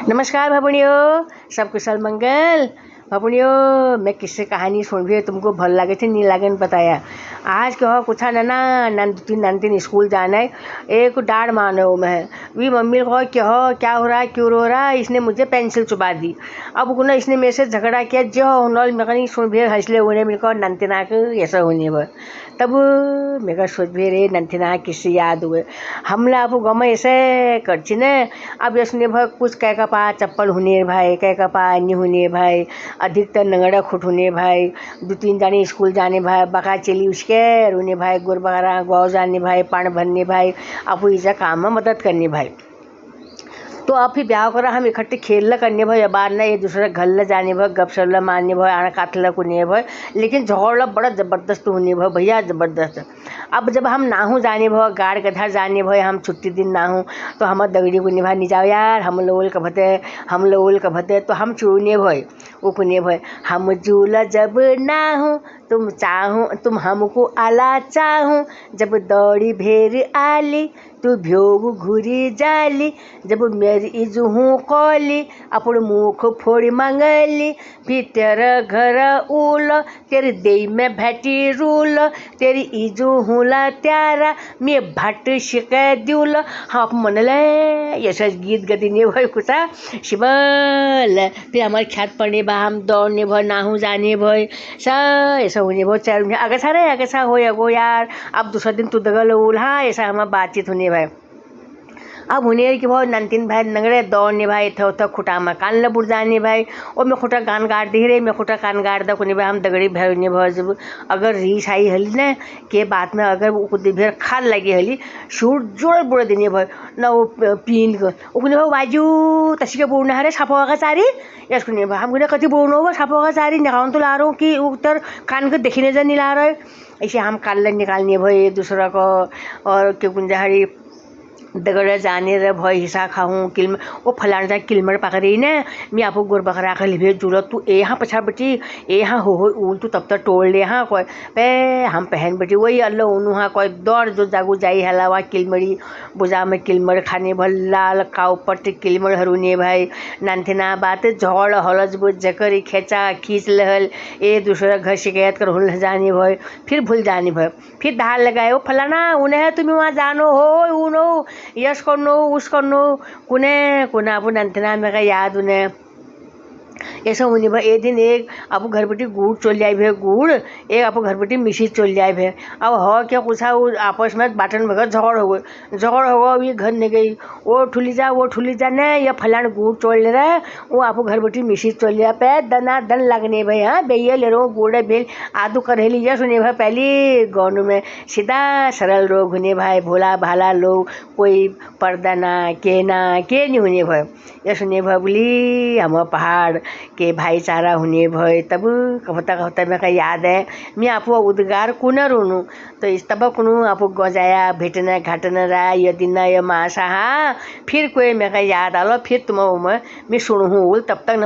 नमस्कार भाभुणियो, सब कुशल मंगल। भाभुणियो, मैं किससे कहानी सुन भी तुमको भल लगे थे नहीं लगे बताया। आज कहो कुछ ना नंतिन स्कूल जाना है। एक डाढ़ मानो मैं भी मम्मी को कहो क्या हो रहा है, क्यों रो रहा है। इसने मुझे पेंसिल चुबा दी। अब कुना इसने मेरे से झगड़ा किया जो नॉल मैं सुन भी हंसले होने मेरे को नंतिना के ऐसा होने पर तब मेरा सोच भी रे नंतिना किससे याद हुए हमला अब गम ऐसे करची न। अब यसने भाई कुछ कह का पा चप्पल होने भाई, कह का पा अन्य होने भाई, अधिकतर नंगड़ा खुट होने भाई, 2-3 जाने स्कूल जाने भाई, बका चली उसके रोने भाई, गुर बकरा गौ जाने भाई, पान भरने भाई, अब इजा काम में मदद करने भाई। तो अब फिर ब्याह करा हम इकट्ठे खेल करने भाई, बार ना एक दूसरे घर ल जाने भाई, गप सल्ला मारने भाई, आना काटला कुने भाई, लेकिन झगड़ा बड़ा ज़बरदस्त होने भाई भैया, ज़बरदस्त। अब जब हम नाहू जाने भाई, गाड़ गधार जाने भाई, हम छुट्टी दिन नाहू तो हम दगड़ी को निभा नहीं जाओ यार, हम लोल का भते तो हम चूने भाई वो कुने भाई, हम झूला जब नाहू तुम हमको आला चाहूँ, जब दौड़ी भेर आली तू भ्योगु घुरी जाली, जब मेरी इजुहूँ कौली अपन मुख फोड़ी मंगली, फिर तेरा घर उल तेरी देई में भैटी रूल, तेरी इजू हुला त्यारा मैं भट शिकाय दिउल। हाँ आप मनले यशा गीत गदी ने भाई कुछ शिवल फिर हमारे ख्यात पड़ने बा, हम दौड़ने भर नाहू जाने भाई सा ऐसा होने बहुत चार आगे सा हो यार। अब दूसरा दिन तू दगल उल हाँ ऐसा हमारा बातचीत होने भाई। अब होने कि भाई नंतिन भाई नंगड़े दौड़ने भाई थे खुटा में कान ल बुड़ जाने भाई, और मैं खुटा कान गाड़ दी रे, मैं खुटा कान गाड़ दा कोने भाई, हम दगड़ी भरने भाई। जब अगर रीस आई हली न के बात में अगर वो कुछ भेर खाल लगी हली शूट जोड़ बुड़ देने भाई ना वो पीन कर उकने भाई बाजू तसी के बोड़ना है रे छापवा का सारी यस कुने भाई, हम कुने कति बोड़ना होगा छापवा का सारी निकाल तो ला रहा हूँ कि उतर कान को देखने जा नहीं ला रहा है। ऐसे हम काल निकालने भाई दूसरा को, और क्यों कुंजाहरी दगड़ा जाने रे भय हिस्सा खाऊँ किल वो फलाना जा किलमर पकड़ी ने मैं आपको गुर बकरा कर लिभे जरूरत तू ए यहाँ पछा बेटी ए यहाँ हो उल तू तब तक टोल ले हाँ कोई पे हम पहन बेटी वही अल्लाह उन्हू हाँ कोई दौड़ जो जागू जाई हला वहाँ किलमरी बुझा में किलमर खाने भल लाल काउ पट्टी किलमर हरूले भाई नंथना बात झड़ हलज बुझ जकर खेचा खींच लहल ए दूसरा घर शिकायत कर हुल जाने भाई, फिर भूल जाने भाई, फिर धार लगाए वो फलाना उन्हें तुम्हें वहाँ जानो हो उनो यश करनो उस करनो कुने कुना अपन नंतना में का याद उन्हें ऐसा होने भाई। एक दिन एक आप घर बेटी गुड़ चल जाए भे गुड़ एक आप घर बेटी मिशी चल जाए भे। अब हो क्या कुछ आपस में बाटन भगत झगड़ हो गए अब ये घर नहीं गई वो ठुली जा ने या फलान गुड़ चल ले रहा है वो आप घर बेटी मिशी चल जाए पे दना दन लगने भाई। हाँ बेये ले रहा हूँ गुड़ भेल आदू करेली यह सुने भाई पहली गौन में सीधा सरल रोग होने भाई, भोला भाला लोग कोई पर्दा ना के नहीं होने भाई। यह सुने भाई बोली हम पहाड़ के भाईचारा होने भय तब कहता मेरे का याद है मैं आपको उद्गार कुन रोनू तो इस तब कुनू आपको गजाया भेटना घाटना रहा ये दिन ये मासा हाँ फिर कोई मेरे का याद आलो फिर तुम मैं सुनूँ तब तक